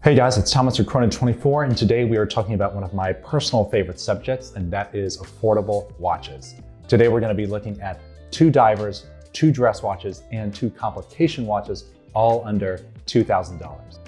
Hey guys, it's Thomas with Chrono24, and today we are talking about one of my personal favorite subjects, and that is affordable watches. Today we're going to be looking at 2 divers, 2 dress watches, and 2 complication watches, all under $2,000.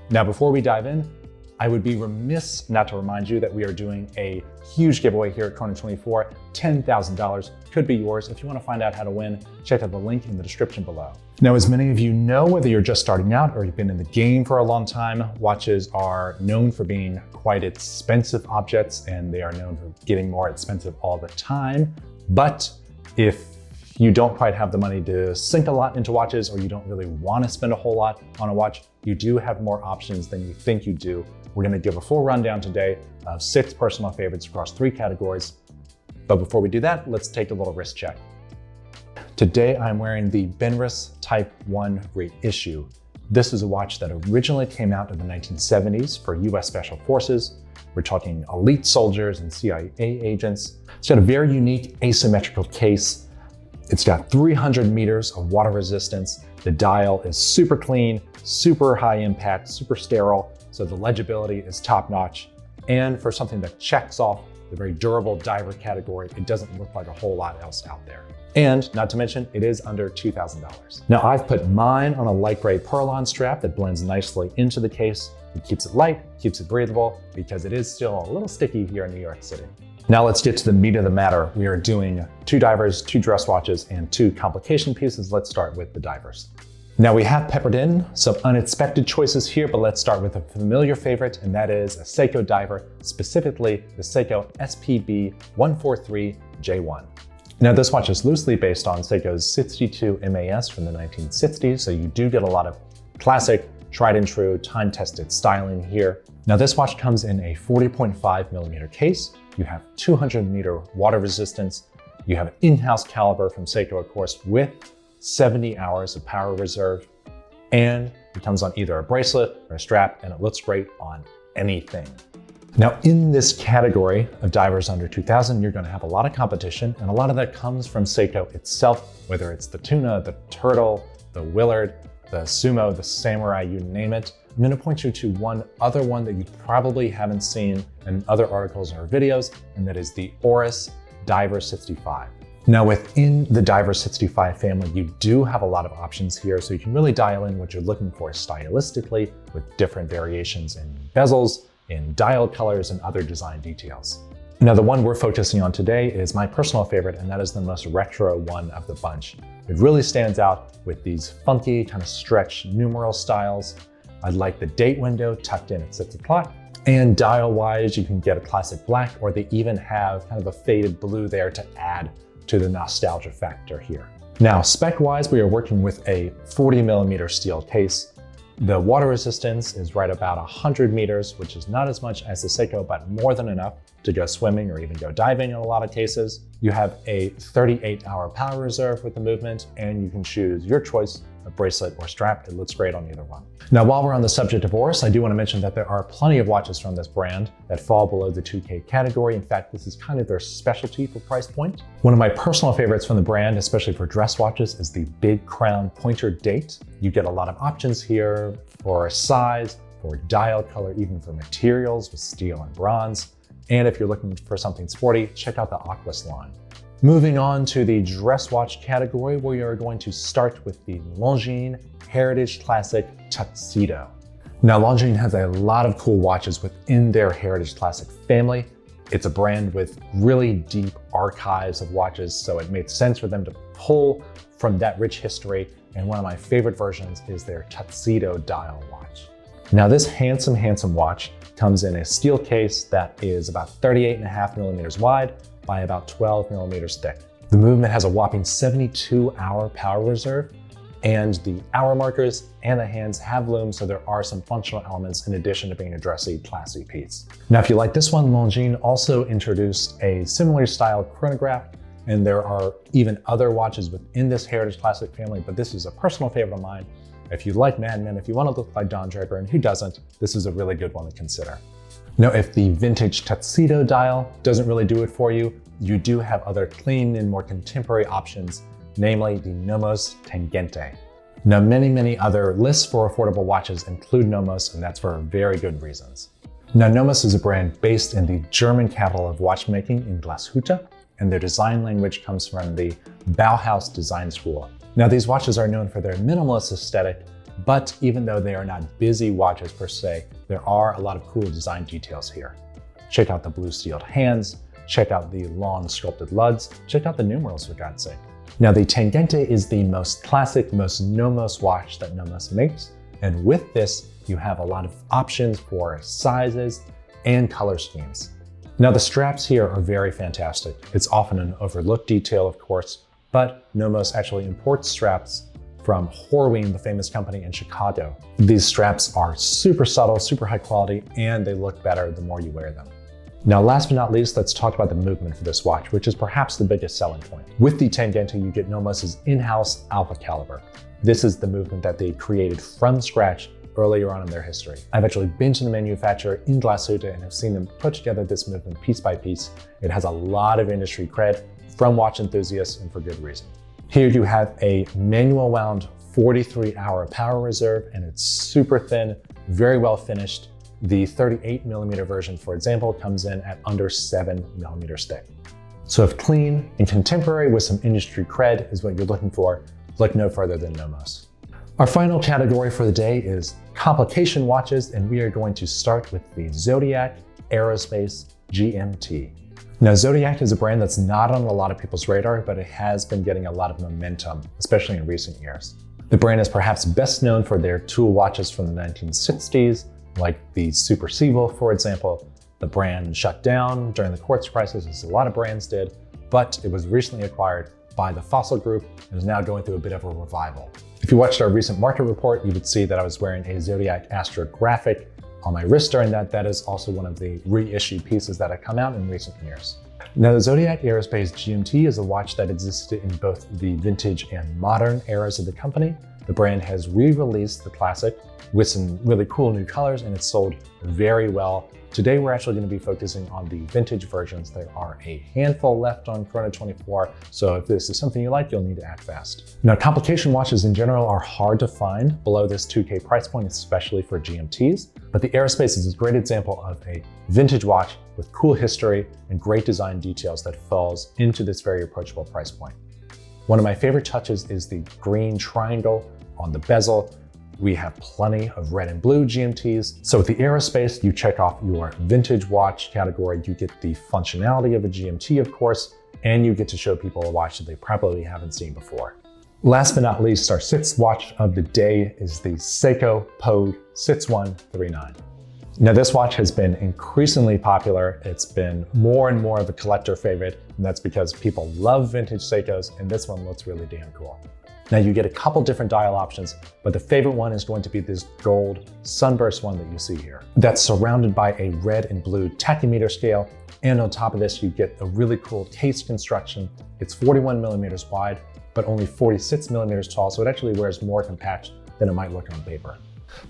Now before we dive in, I would be remiss not to remind you that we are doing a huge giveaway here at Chrono24. $10,000 could be yours. If you want to find out how to win, check out the link in the description below. Now, as many of you know, whether you're just starting out or you've been in the game for a long time, watches are known for being quite expensive objects, and they are known for getting more expensive all the time. But if you don't quite have the money to sink a lot into watches, or you don't really want to spend a whole lot on a watch, you do have more options than you think you do. We're going to give a full rundown today of 6 personal favorites across 3 categories. But before we do that, let's take a little wrist check. Today, I'm wearing the Benris Type 1 reissue. This is a watch that originally came out in the 1970s for US Special Forces. We're talking elite soldiers and CIA agents. It's got a very unique asymmetrical case. It's got 300 meters of water resistance. The dial is super clean, super high impact, super sterile, so the legibility is top notch. And for something that checks off the very durable diver category, it doesn't look like a whole lot else out there. And not to mention, it is under $2,000. Now I've put mine on a light gray Perlon strap that blends nicely into the case. It keeps it light, keeps it breathable, because it is still a little sticky here in New York City. Now let's get to the meat of the matter. We are doing 2 divers, 2 dress watches, and 2 complication pieces. Let's start with the divers. Now we have peppered in some unexpected choices here, but let's start with a familiar favorite, and that is a Seiko diver, specifically the Seiko SPB143J1. Now this watch is loosely based on Seiko's 62 MAS from the 1960s, so you do get a lot of classic, tried and true, time-tested styling here. Now this watch comes in a 40.5 millimeter case. You have 200 meter water resistance. You have an in-house caliber from Seiko, of course, with 70 hours of power reserve, and it comes on either a bracelet or a strap, and it looks great on anything. Now in this category of divers under 2,000, you're going to have a lot of competition, and a lot of that comes from Seiko itself, whether it's the Tuna, the Turtle, the Willard, the Sumo, the Samurai, you name it. I'm going to point you to one other one that you probably haven't seen in other articles or videos, and that is the Oris Diver 65. Now within the Diver 65 family, you do have a lot of options here, so you can really dial in what you're looking for stylistically with different variations in bezels, in dial colors, and other design details. Now the one we're focusing on today is my personal favorite, and that is the most retro one of the bunch. It really stands out with these funky kind of stretched numeral styles. I like the date window tucked in at 6 o'clock. And dial-wise, you can get a classic black, or they even have kind of a faded blue there to add to the nostalgia factor here. Now, spec-wise, we are working with a 40 millimeter steel case. The water resistance is right about 100 meters, which is not as much as the Seiko, but more than enough to go swimming or even go diving in a lot of cases. You have a 38-hour power reserve with the movement, and you can choose your choice of bracelet or strap. It looks great on either one. Now, while we're on the subject of Oris, I do want to mention that there are plenty of watches from this brand that fall below the 2K category. In fact, this is kind of their specialty for price point. One of my personal favorites from the brand, especially for dress watches, is the Big Crown Pointer Date. You get a lot of options here for size, for dial color, even for materials with steel and bronze. And if you're looking for something sporty, check out the Aquas line. Moving on to the dress watch category, we are going to start with the Longines Heritage Classic Tuxedo. Now Longines has a lot of cool watches within their Heritage Classic family. It's a brand with really deep archives of watches, so it made sense for them to pull from that rich history, and one of my favorite versions is their Tuxedo dial watch. Now this handsome watch comes in a steel case that is about 38.5 millimeters wide by about 12 millimeters thick. The movement has a whopping 72-hour power reserve, and the hour markers and the hands have looms, so there are some functional elements in addition to being a dressy, classy piece. Now, if you like this one, Longines also introduced a similar style chronograph, and there are even other watches within this Heritage Classic family, but this is a personal favorite of mine. If you like Mad Men, if you want to look like Don Draper, and who doesn't, this is a really good one to consider. Now, if the vintage Tuxedo dial doesn't really do it for you, you do have other clean and more contemporary options, namely the Nomos Tangente. Now, many other lists for affordable watches include Nomos, and that's for very good reasons. Now, Nomos is a brand based in the German capital of watchmaking in Glashütte, and their design language comes from the Bauhaus design school. Now, these watches are known for their minimalist aesthetic, but even though they are not busy watches per se, there are a lot of cool design details here. Check out the blue sealed hands, check out the long sculpted lugs, check out the numerals for God's sake. Now, the Tangente is the most classic, most Nomos watch that Nomos makes, and with this, you have a lot of options for sizes and color schemes. Now, the straps here are very fantastic. It's often an overlooked detail, of course, but Nomos actually imports straps from Horween, the famous company in Chicago. These straps are super subtle, super high quality, and they look better the more you wear them. Now, last but not least, let's talk about the movement for this watch, which is perhaps the biggest selling point. With the Tangente, you get Nomos' in-house alpha caliber. This is the movement that they created from scratch earlier on in their history. I've actually been to the manufacturer in Glashütte and have seen them put together this movement piece by piece. It has a lot of industry cred from watch enthusiasts, and for good reason. Here you have a manual wound 43-hour power reserve, and it's super thin, very well finished. The 38mm version, for example, comes in at under 7mm thick. So if clean and contemporary with some industry cred is what you're looking for, look no further than Nomos. Our final category for the day is complication watches, and we are going to start with the Zodiac Aerospace GMT. Now, Zodiac is a brand that's not on a lot of people's radar, but it has been getting a lot of momentum, especially in recent years. The brand is perhaps best known for their tool watches from the 1960s, like the Super Seagull, for example. The brand shut down during the quartz crisis, as a lot of brands did, but it was recently acquired by the Fossil Group and is now going through a bit of a revival. If you watched our recent market report, you would see that I was wearing a Zodiac Astrographic on my wrist during that. That is also one of the reissued pieces that have come out in recent years. Now, the Zodiac Aerospace GMT is a watch that existed in both the vintage and modern eras of the company. The brand has re-released the classic with some really cool new colors, and it's sold very well. Today, we're actually going to be focusing on the vintage versions. There are a handful left on Chrono 24, so if this is something you like, you'll need to act fast. Now, complication watches in general are hard to find below this 2K price point, especially for GMTs, but the Aerospace is a great example of a vintage watch with cool history and great design details that falls into this very approachable price point. One of my favorite touches is the green triangle on the bezel. We have plenty of red and blue GMTs. So with the Aerospace, you check off your vintage watch category. You get the functionality of a GMT, of course, and you get to show people a watch that they probably haven't seen before. Last but not least, our sixth watch of the day is the Seiko Pogue 6139. Now, this watch has been increasingly popular. It's been more and more of a collector favorite, and that's because people love vintage Seikos, and this one looks really damn cool. Now, you get a couple different dial options, but the favorite one is going to be this gold sunburst one that you see here. That's surrounded by a red and blue tachymeter scale, and on top of this, you get a really cool case construction. It's 41mm wide, but only 46mm tall, so it actually wears more compact than it might look on paper.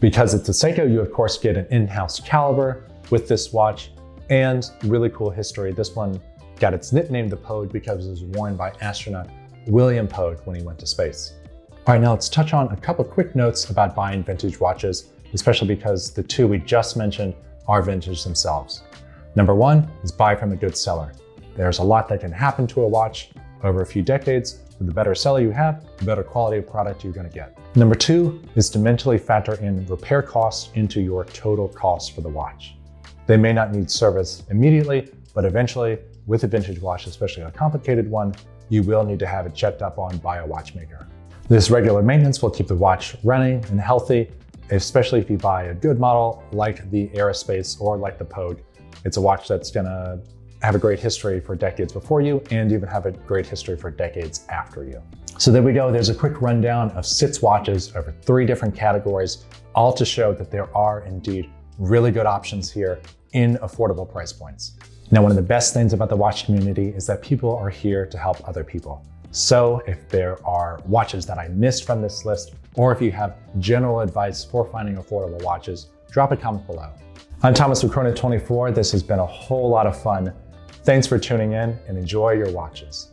Because it's a Seiko, you of course get an in-house caliber with this watch, and really cool history. This one got its nickname the Pogue because it was worn by astronaut William Pogue when he went to space. All right, now let's touch on a couple quick notes about buying vintage watches, especially because the two we just mentioned are vintage themselves. Number one is buy from a good seller. There's a lot that can happen to a watch over a few decades. The better seller you have, the better quality of product you're going to get. Number two is to mentally factor in repair costs into your total cost for the watch. They may not need service immediately, but eventually, with a vintage watch, especially a complicated one, you will need to have it checked up on by a watchmaker. This regular maintenance will keep the watch running and healthy, especially if you buy a good model like the Aerospace or like the Pogue. It's a watch that's gonna have a great history for decades before you and even have a great history for decades after you. So there we go. There's a quick rundown of 6 watches over 3 different categories, all to show that there are indeed really good options here in affordable price points. Now, one of the best things about the watch community is that people are here to help other people. So if there are watches that I missed from this list, or if you have general advice for finding affordable watches, drop a comment below. I'm Thomas with Chrono 24. This has been a whole lot of fun. Thanks for tuning in and enjoy your watches.